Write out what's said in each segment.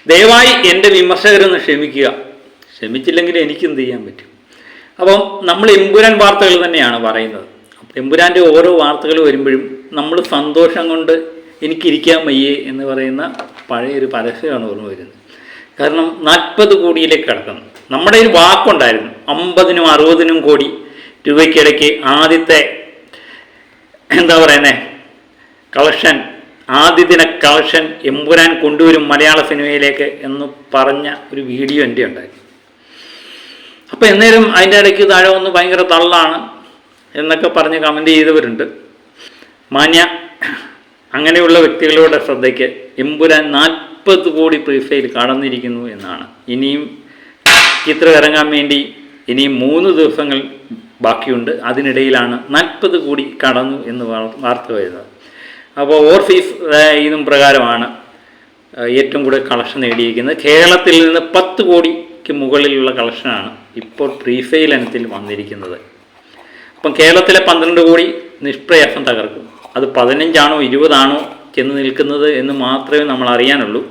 ദയവായി എൻ്റെ വിമർശകരൊന്ന് ക്ഷമിക്കുക. ക്ഷമിച്ചില്ലെങ്കിൽ എനിക്കെന്ത് ചെയ്യാൻ പറ്റും? അപ്പം നമ്മൾ എമ്പുരാൻ വാർത്തകൾ തന്നെയാണ് പറയുന്നത്. എമ്പുരാൻ്റെ ഓരോ വാർത്തകൾ വരുമ്പോഴും നമ്മൾ സന്തോഷം കൊണ്ട് എനിക്കിരിക്കാൻ വയ്യേ എന്ന് പറയുന്ന പഴയൊരു പരസ്യമാണ് ഓർമ്മ വരുന്നത്. കാരണം 40 കോടിയിലേക്ക് കടക്കുന്നു. നമ്മുടെ ഒരു വാക്കുണ്ടായിരുന്നു 50-നും 60-നും കോടി രൂപയ്ക്കിടയ്ക്ക് ആദ്യത്തെ കളക്ഷൻ, ആദ്യ ദിന കളക്ഷൻ എമ്പുരാൻ കൊണ്ടുവരും മലയാള സിനിമയിലേക്ക് എന്ന് പറഞ്ഞ ഒരു വീഡിയോ എൻ്റെ ഉണ്ടായിരുന്നു. അപ്പോൾ എന്നേരം അതിൻ്റെ ഇടയ്ക്ക് താഴെ വന്ന് ഭയങ്കര തള്ളാണ് എന്നൊക്കെ പറഞ്ഞ് കമൻറ്റ് ചെയ്തവരുണ്ട്. മാന്യ അങ്ങനെയുള്ള വ്യക്തികളുടെ ശ്രദ്ധയ്ക്ക് എമ്പുരാൻ 40 കോടി പ്രീഫെയിൽ കടന്നിരിക്കുന്നു എന്നാണ്. ഇനിയും ചിത്രം ഇറങ്ങാൻ വേണ്ടി ഇനിയും 3 ദിവസങ്ങൾ ബാക്കിയുണ്ട്. അതിനിടയിലാണ് 40 കോടി കടന്നു എന്ന് വാർത്ത വരുന്നത്. അപ്പോൾ ഓവർസീസ് ഇതും പ്രകാരമാണ് ഏറ്റവും കൂടുതൽ കളക്ഷൻ നേടിയിരിക്കുന്നത്. കേരളത്തിൽ നിന്ന് 10 കോടിക്ക് മുകളിലുള്ള കളക്ഷനാണ് ഇപ്പോൾ പ്രീഫെയിൽ ഇനത്തിൽ വന്നിരിക്കുന്നത്. അപ്പം കേരളത്തിലെ 12 കോടി നിഷ്പ്രയാസം തകർക്കും. അത് 15 ആണോ 20 ആണോ ചെന്ന് നിൽക്കുന്നത് എന്ന് മാത്രമേ നമ്മൾ അറിയാനുള്ളൂ.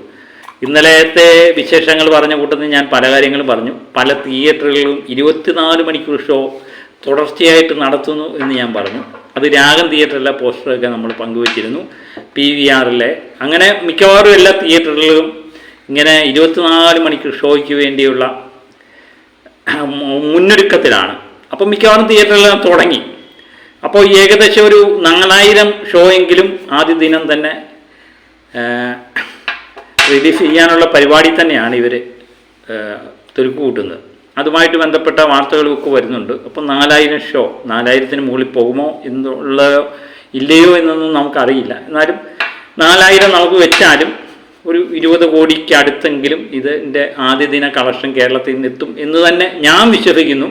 ഇന്നലത്തെ വിശേഷങ്ങൾ പറഞ്ഞ കൂട്ടത്തിൽ ഞാൻ പല കാര്യങ്ങളും പറഞ്ഞു. പല തിയേറ്ററുകളിലും 24 മണിക്കൂർ ഷോ തുടർച്ചയായിട്ട് നടത്തുന്നു എന്ന് ഞാൻ പറഞ്ഞു. അത് രാഗം തിയേറ്ററിലെ പോസ്റ്ററൊക്കെ നമ്മൾ പങ്കുവച്ചിരുന്നു, PVRലെ. അങ്ങനെ മിക്കവാറും എല്ലാ തിയേറ്ററുകളിലും ഇങ്ങനെ 24 മണിക്കൂർ ഷോയ്ക്ക് വേണ്ടിയുള്ള മുന്നൊരുക്കത്തിലാണ്. അപ്പം മിക്കവാറും തിയേറ്ററിലെല്ലാം തുടങ്ങി. അപ്പോൾ ഏകദേശം ഒരു 4000 ഷോ എങ്കിലും ആദ്യ ദിനം തന്നെ റിലീസ് ചെയ്യാനുള്ള പരിപാടി തന്നെയാണ് ഇവർ തുരുക്ക് കൂട്ടുന്നത്. അതുമായിട്ട് ബന്ധപ്പെട്ട വാർത്തകളൊക്കെ വരുന്നുണ്ട്. അപ്പോൾ 4000 ഷോ, 4000-ന് മുകളിൽ പോകുമോ എന്നുള്ളതോ ഇല്ലയോ എന്നൊന്നും നമുക്കറിയില്ല. എന്നാലും 4000 നമുക്ക് വെച്ചാലും ഒരു 20 കോടിക്ക് അടുത്തെങ്കിലും ഇതിൻ്റെ ആദ്യ ദിന കളക്ഷൻ കേരളത്തിൽ നിന്ന് എത്തും എന്ന് തന്നെ ഞാൻ വിശ്വസിക്കുന്നു.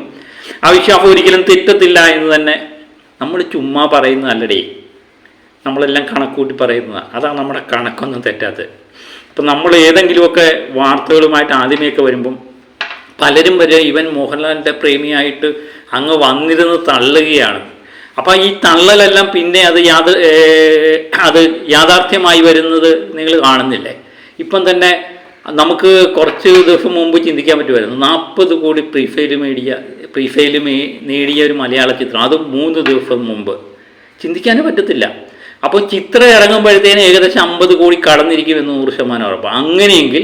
ആ വിശ്വാസം ഒരിക്കലും തെറ്റത്തില്ല എന്ന് തന്നെ നമ്മൾ ചുമ്മാ പറയുന്നതല്ലടേ, നമ്മളെല്ലാം കണക്കൂട്ടി പറയുന്നതാണ്. അതാണ് നമ്മുടെ കണക്കൊന്നും തെറ്റാത്തത്. അപ്പം നമ്മൾ ഏതെങ്കിലുമൊക്കെ വാർത്തകളുമായിട്ട് ആദ്യമേയൊക്കെ വരുമ്പം പലരും വരെ ഇവൻ മോഹൻലാലിൻ്റെ പ്രേമിയായിട്ട് അങ്ങ് വന്നിരുന്ന് തള്ളുകയാണ്. അപ്പോൾ ഈ തള്ളലെല്ലാം പിന്നെ അത് യാഥാർത്ഥ്യമായി വരുന്നത് നിങ്ങൾ കാണുന്നില്ലേ? ഇപ്പം തന്നെ നമുക്ക് കുറച്ച് ദിവസം മുമ്പ് ചിന്തിക്കാൻ പറ്റുമായിരുന്നു 40 കോടി പ്രീഫെയിൽ നേടിയ ഒരു മലയാള ചിത്രം, അത് 3 ദിവസം മുമ്പ്. ചിന്തിക്കാനേ പറ്റത്തില്ല. അപ്പോൾ ചിത്രം ഇറങ്ങുമ്പോഴത്തേന് ഏകദേശം 50 കോടി കടന്നിരിക്കുമെന്ന് 100% ഉറപ്പാണ്. അങ്ങനെയെങ്കിൽ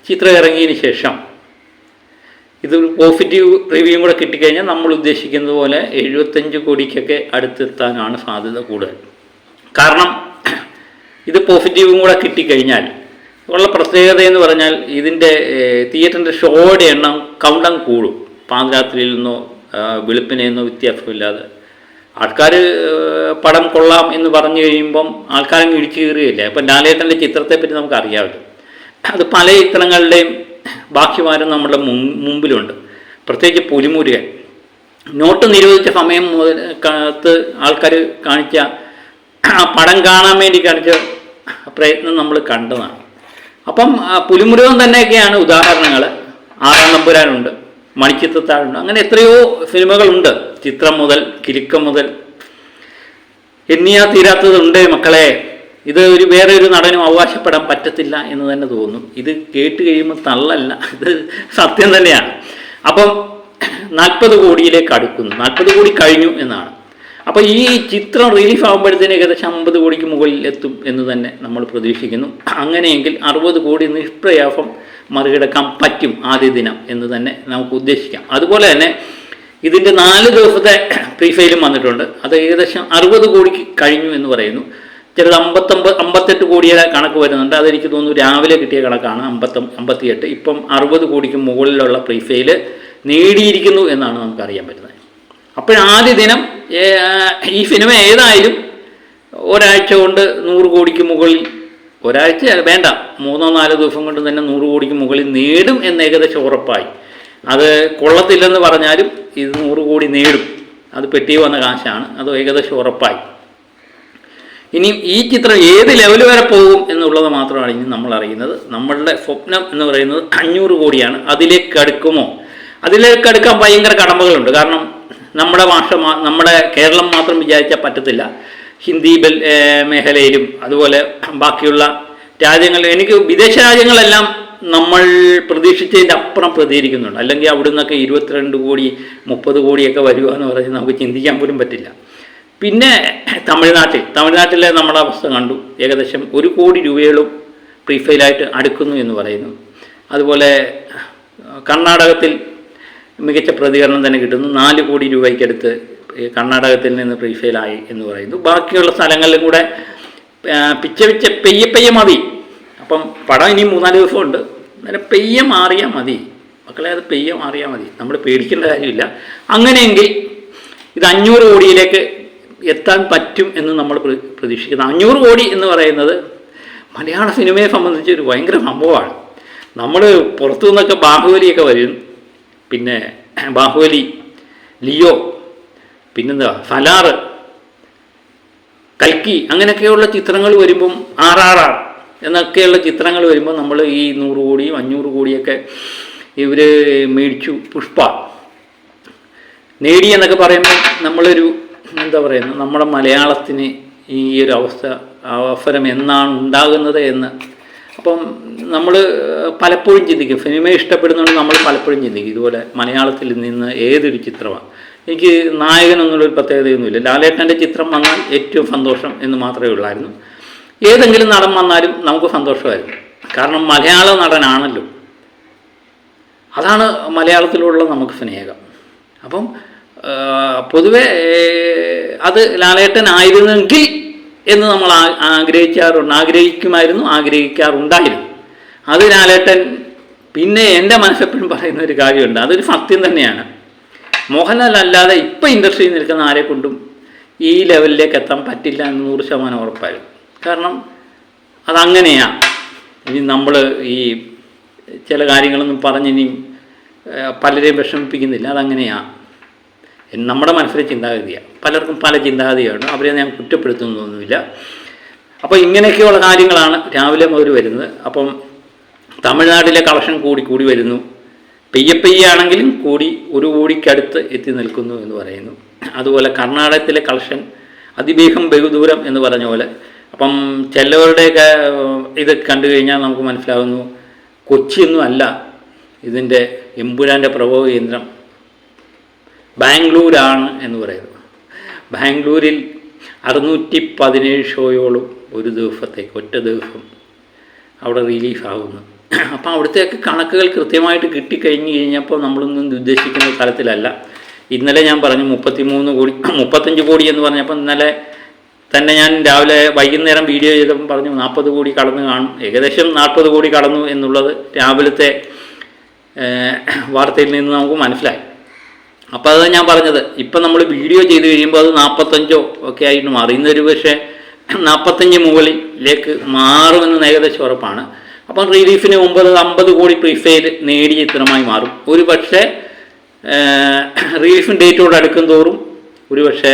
ചിത്രം ഇറങ്ങിയതിന് ശേഷം ഇതൊരു പോസിറ്റീവ് റിവ്യൂ കൂടെ കിട്ടിക്കഴിഞ്ഞാൽ നമ്മൾ ഉദ്ദേശിക്കുന്നത് പോലെ 75 കോടിക്കൊക്കെ അടുത്തെത്താനാണ് സാധ്യത കൂടുതൽ. കാരണം ഇത് പോസിറ്റീവും കൂടെ കിട്ടിക്കഴിഞ്ഞാൽ ഉള്ള പ്രത്യേകത എന്ന് പറഞ്ഞാൽ ഇതിൻ്റെ തിയേറ്ററിൻ്റെ ഷോയുടെ എണ്ണം കൗണ്ടം കൂടും. പാതിരാത്രിയിൽ നിന്നോ വെളുപ്പിനെന്നോ വ്യത്യാസമില്ലാതെ ആൾക്കാർ പടം കൊള്ളാം എന്ന് പറഞ്ഞു കഴിയുമ്പം ആൾക്കാരങ്ങ് ഇടിച്ചു കയറുകയില്ല. അപ്പം ലാലേട്ടൻ്റെ ചിത്രത്തെപ്പറ്റി നമുക്കറിയാമല്ലോ. അത് പല ചിത്രങ്ങളുടെയും ബാക്കിമാരും നമ്മുടെ മുമ്പിലുണ്ട്. പ്രത്യേകിച്ച് പുലിമുരുകൻ നോട്ട് നിരോധിച്ച സമയം മുതൽ ആൾക്കാർ കാണിച്ച പടം കാണാൻ വേണ്ടി കാണിച്ച പ്രയത്നം നമ്മൾ കണ്ടതാണ്. അപ്പം പുലിമുരുകൻ തന്നെയൊക്കെയാണ് ഉദാഹരണങ്ങൾ. 6-ാം തമ്പുരാനുണ്ട്, മണിച്ചിത്രത്താഴുണ്ട്, അങ്ങനെ എത്രയോ സിനിമകളുണ്ട്. ചിത്രം മുതൽ കിലുക്കം മുതൽ എണ്ണിയാ തീരാത്തതുണ്ട് മക്കളെ. ഇത് വേറെ ഒരു നടനും അവകാശപ്പെടാൻ പറ്റത്തില്ല എന്ന് തന്നെ തോന്നും. ഇത് കേട്ട് കഴിയുമ്പോൾ തള്ളല്ല, ഇത് സത്യം തന്നെയാണ്. അപ്പം 40 കോടിയിലേക്ക് അടുക്കുന്നു. 40 കോടി കഴിഞ്ഞു എന്നാണ്. അപ്പോൾ ഈ ചിത്രം റിലീഫ് ആകുമ്പോഴത്തേന് ഏകദേശം 50 കോടിക്ക് മുകളിൽ എത്തും എന്ന് തന്നെ നമ്മൾ പ്രതീക്ഷിക്കുന്നു. അങ്ങനെയെങ്കിൽ 60 കോടി നിഷ്പ്രയാസം മറികടക്കാൻ പറ്റും ആദ്യ ദിനം എന്ന് തന്നെ നമുക്ക് ഉദ്ദേശിക്കാം. അതുപോലെ തന്നെ ഇതിൻ്റെ 4 ദിവസത്തെ പ്രീഫെയിലും വന്നിട്ടുണ്ട്. അത് ഏകദേശം 60 കോടിക്ക് കഴിഞ്ഞു എന്ന് പറയുന്നു. ചിലത് 58 കോടിയുടെ കണക്ക് വരുന്നുണ്ട്. അതെനിക്ക് തോന്നുന്നു രാവിലെ കിട്ടിയ കണക്കാണ് 58. ഇപ്പം 60 കോടിക്ക് മുകളിലുള്ള പ്രീഫെയിൽ നേടിയിരിക്കുന്നു എന്നാണ് നമുക്കറിയാൻ പറ്റുന്നത്. അപ്പോഴാദ്യ ദിനം ഈ സിനിമ ഏതായാലും ഒരാഴ്ച കൊണ്ട് 100 കോടിക്ക് മുകളിൽ, ഒരാഴ്ച വേണ്ട 3-4 ദിവസം കൊണ്ട് തന്നെ 100 കോടിക്ക് മുകളിൽ നേടും എന്ന് ഏകദേശം ഉറപ്പായി. അത് കൊള്ളത്തില്ലെന്ന് പറഞ്ഞാലും ഇത് 100 കോടി നേടും. അത് പെട്ടി വന്ന കാശാണ്, അത് ഏകദേശം ഉറപ്പായി. ഇനി ഈ ചിത്രം ഏത് ലെവൽ വരെ പോകും എന്നുള്ളത് മാത്രമാണ് ഇനി നമ്മൾ അറിയുന്നത്. നമ്മളുടെ സ്വപ്നം എന്ന് പറയുന്നത് 500 കോടിയാണ്. അതിലേക്ക് അടുക്കുമോ? അതിലേക്ക് അടുക്കാൻ ഭയങ്കര കടമ്പകളുണ്ട്. കാരണം നമ്മുടെ കേരളം മാത്രം വിചാരിച്ചാൽ പറ്റത്തില്ല. ഹിന്ദി മേഖലയിലും അതുപോലെ ബാക്കിയുള്ള രാജ്യങ്ങൾ, എനിക്ക് വിദേശ രാജ്യങ്ങളെല്ലാം നമ്മൾ പ്രതീക്ഷിച്ചതിൻ്റെ അപ്പുറം പ്രതികരിക്കുന്നുണ്ട്. അല്ലെങ്കിൽ അവിടെ നിന്നൊക്കെ 22 കോടി 30 കോടിയൊക്കെ വരിക എന്ന് പറഞ്ഞ് നമുക്ക് ചിന്തിക്കാൻ പോലും പറ്റില്ല. പിന്നെ തമിഴ്നാട്ടിലെ നമ്മുടെ അവസ്ഥ കണ്ടു. ഏകദേശം 1 കോടി രൂപയോളം പ്രീഫെയിലായിട്ട് അടുക്കുന്നു എന്ന് പറയുന്നു. അതുപോലെ കർണാടകത്തിൽ മികച്ച പ്രതികരണം തന്നെ കിട്ടുന്നു. 4 കോടി രൂപയ്ക്കടുത്ത് കർണാടകത്തിൽ നിന്ന് പ്രീഫെയിലായി എന്ന് പറയുന്നു. ബാക്കിയുള്ള സ്ഥലങ്ങളിലും കൂടെ പെയ്യെ മതി. അപ്പം പടം ഇനി 3-4 ദിവസമുണ്ട്. അന്നേരം പെയ്യെ മാറിയാൽ മതി മക്കളെ, അത് പെയ്യെ മാറിയാൽ മതി. നമ്മൾ പേടിക്കേണ്ട കാര്യമില്ല. അങ്ങനെയെങ്കിൽ ഇത് 500 കോടിയിലേക്ക് എത്താൻ പറ്റും എന്ന് നമ്മൾ പ്രതീക്ഷിക്കുന്നു. 500 കോടി എന്ന് പറയുന്നത് മലയാള സിനിമയെ സംബന്ധിച്ച് ഒരു ഭയങ്കര സംഭവമാണ്. നമ്മൾ പുറത്തു നിന്നൊക്കെ ബാഹുബലിയൊക്കെ വരും, പിന്നെ ബാഹുബലി, ലിയോ, പിന്നെന്താ സലാറ്, കൽക്കി, അങ്ങനെയൊക്കെയുള്ള ചിത്രങ്ങൾ വരുമ്പം RRR എന്നൊക്കെയുള്ള ചിത്രങ്ങൾ വരുമ്പോൾ നമ്മൾ ഈ 100 കോടിയും 500 കോടിയൊക്കെ ഇവർ മേടിച്ചു. പുഷ്പ നേടി എന്നൊക്കെ പറയുമ്പോൾ നമ്മളൊരു എന്താ പറയുന്നത്, നമ്മുടെ മലയാളത്തിന് ഈ ഒരു അവസരം എന്നാണ് ഉണ്ടാകുന്നത് എന്ന്. അപ്പം നമ്മൾ പലപ്പോഴും ചിന്തിക്കും, സിനിമയെ ഇഷ്ടപ്പെടുന്നുണ്ട് നമ്മൾ പലപ്പോഴും ചിന്തിക്കും ഇതുപോലെ മലയാളത്തിൽ നിന്ന് ഏതൊരു ചിത്രമാണ്. എനിക്ക് നായകനെന്നുള്ളൊരു പ്രത്യേകതയൊന്നുമില്ല. ലാലേട്ടൻ്റെ ചിത്രം വന്നാൽ ഏറ്റവും സന്തോഷം എന്ന് മാത്രമേ ഉള്ളായിരുന്നു. ഏതെങ്കിലും നടൻ വന്നാലും നമുക്ക് സന്തോഷമായിരുന്നു. കാരണം മലയാള നടനാണല്ലോ. അതാണ് മലയാളത്തിലുള്ള നമുക്ക് സ്നേഹം. അപ്പം പൊതുവെ അത് ലാലേട്ടനായിരുന്നെങ്കിൽ എന്ന് നമ്മൾ ആഗ്രഹിക്കാറുണ്ടായിരുന്നു. അത് ലാലേട്ടൻ. പിന്നെ എൻ്റെ മനസ്സെപ്പോഴും പറയുന്ന ഒരു കാര്യമുണ്ട്, അതൊരു സത്യം തന്നെയാണ്. മോഹൻലാൽ അല്ലാതെ ഇപ്പം ഇൻഡസ്ട്രിയിൽ നിൽക്കുന്ന ആരെ കൊണ്ടും ഈ ലെവലിലേക്ക് എത്താൻ പറ്റില്ല എന്ന് 100% ഉറപ്പായിരുന്നു. കാരണം അതങ്ങനെയാണ്. ഇനി നമ്മൾ ഈ ചില കാര്യങ്ങളൊന്നും പറഞ്ഞിനിയും പലരെയും വിഷമിപ്പിക്കുന്നില്ല, അതങ്ങനെയാണ്. നമ്മുടെ മനസ്സിലെ ചിന്താഗതിയാണ്. പലർക്കും പല ചിന്താഗതിയാണ്, അവരെ ഞാൻ കുറ്റപ്പെടുത്തുന്നൊന്നുമില്ല. അപ്പോൾ ഇങ്ങനെയൊക്കെയുള്ള കാര്യങ്ങളാണ് രാവിലെ മുതൽ വരുന്നത്. അപ്പം തമിഴ്നാട്ടിലെ കളക്ഷൻ കൂടി വരുന്നു. പെയ്യെ ആണെങ്കിലും 1 കോടിക്കടുത്ത് എത്തി നിൽക്കുന്നു എന്ന് പറയുന്നു. അതുപോലെ കർണാടകത്തിലെ കളക്ഷൻ അതിവേഗം ബഹുദൂരം എന്ന് പറഞ്ഞ പോലെ. അപ്പം ചിലവരുടെയൊക്കെ ഇത് കണ്ടു കഴിഞ്ഞാൽ നമുക്ക് മനസ്സിലാകുന്നു, കൊച്ചിയൊന്നും അല്ല ഇതിൻ്റെ എമ്പുരാൻ്റെ പ്രഭവ കേന്ദ്രം, ബാംഗ്ലൂരാണ് എന്ന് പറയുന്നു. ബാംഗ്ലൂരിൽ 617 ഷോയോളം ഒരു ദിവസത്തേക്ക് ഒറ്റ ദിവസം അവിടെ റിലീസാകുന്നു. അപ്പോൾ അവിടുത്തെയൊക്കെ കണക്കുകൾ കൃത്യമായിട്ട് കിട്ടിക്കഴിഞ്ഞ് കഴിഞ്ഞപ്പോൾ നമ്മളൊന്നും ഉദ്ദേശിക്കുന്ന തലത്തിലല്ല. ഇന്നലെ ഞാൻ പറഞ്ഞു 35 കോടി എന്ന് പറഞ്ഞപ്പോൾ ഇന്നലെ തന്നെ ഞാൻ രാവിലെ വൈകുന്നേരം വീഡിയോ ചെയ്തപ്പോൾ പറഞ്ഞു 40 കോടി കടന്നു കാണും. ഏകദേശം 40 കോടി കടന്നു എന്നുള്ളത് രാവിലത്തെ വാർത്തയിൽ നിന്ന് നമുക്ക് മനസ്സിലായി. അപ്പോൾ അത് ഞാൻ പറഞ്ഞത്, ഇപ്പം നമ്മൾ വീഡിയോ ചെയ്ത് കഴിയുമ്പോൾ അത് 45 ഒക്കെ ആയിട്ട് മാറും. ഇന്നൊരു പക്ഷേ 45 മുകളിലേക്ക് മാറുമെന്ന് ഏകദേശം ഉറപ്പാണ്. അപ്പം റിലീഫിന് 50 കോടി പ്രീഫെയിൽ നേടിയ ചിത്രമായി മാറും. ഒരു പക്ഷേ റിലീഫിൻ ഡേറ്റോട് അടുക്കും തോറും ഒരു പക്ഷേ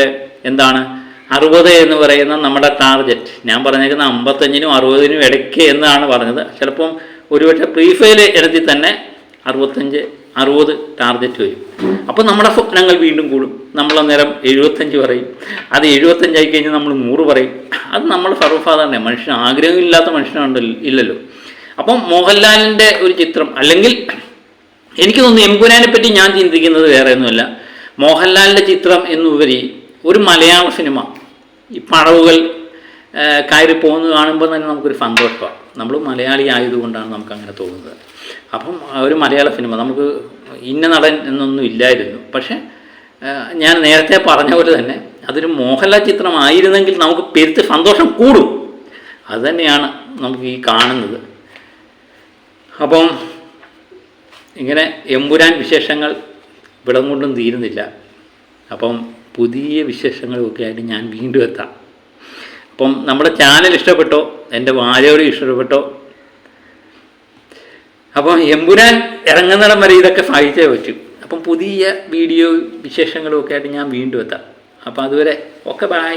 60 എന്ന് പറയുന്ന നമ്മുടെ ടാർഗറ്റ്, ഞാൻ പറഞ്ഞേക്കുന്ന 55-നും 60-നും ഇടയ്ക്ക് എന്നാണ് പറഞ്ഞത്. ചിലപ്പം ഒരുപക്ഷെ പ്രീഫെയിൽ ഇനത്തിൽ തന്നെ 65-60 ടാർഗറ്റ് വരും. അപ്പോൾ നമ്മുടെ സ്വപ്നങ്ങൾ വീണ്ടും കൂടും. നമ്മളന്നേരം 75 പറയും. അത് 75 ആയി കഴിഞ്ഞാൽ നമ്മൾ 100 പറയും. അത് നമ്മൾ സർവ്വസാധാരണ മനുഷ്യൻ, ആഗ്രഹമില്ലാത്ത മനുഷ്യനുണ്ടല്ലോ. അപ്പം മോഹൻലാലിൻ്റെ ഒരു ചിത്രം, അല്ലെങ്കിൽ എനിക്ക് തോന്നുന്നു എമ്പുരാനെ പറ്റി ഞാൻ ചിന്തിക്കുന്നത് വേറെ ഒന്നുമല്ല, മോഹൻലാലിൻ്റെ ചിത്രം എന്നുപരി ഒരു മലയാള സിനിമ ഈ പടവുകൾ കയറി പോകുന്നത് കാണുമ്പോൾ തന്നെ നമുക്കൊരു സന്തോഷമാണ്. നമ്മൾ മലയാളി ആയതുകൊണ്ടാണ് നമുക്കങ്ങനെ തോന്നുന്നത്. അപ്പം ഒരു മലയാള സിനിമ, നമുക്ക് ഇന്ന നടൻ എന്നൊന്നും ഇല്ലായിരുന്നു. പക്ഷേ ഞാൻ നേരത്തെ പറഞ്ഞ പോലെ തന്നെ അതൊരു മോഹൻലാൽ ചിത്രമായിരുന്നെങ്കിൽ നമുക്ക് പെരുത്ത് സന്തോഷം കൂടും. അതുതന്നെയാണ് നമുക്ക് ഈ കാണുന്നത്. അപ്പം ഇങ്ങനെ എമ്പുരാൻ വിശേഷങ്ങൾ ഇവിടെ കൊണ്ടും തീരുന്നില്ല. അപ്പം പുതിയ വിശേഷങ്ങളൊക്കെ ആയിട്ട് ഞാൻ വീണ്ടും എത്താം. അപ്പം നമ്മുടെ ചാനൽ ഇഷ്ടപ്പെട്ടോ, എൻ്റെ വാചകടി ഇഷ്ടപ്പെട്ടോ, അപ്പം എമ്പുരാൻ ഇറങ്ങുന്നിടം വരെ ഇതൊക്കെ സഹിച്ചേ പറ്റും. അപ്പം പുതിയ വീഡിയോ വിശേഷങ്ങളും ഒക്കെ ആയിട്ട് ഞാൻ വീണ്ടും എത്താം. അപ്പം അതുവരെ ഓക്കെ, ബൈ.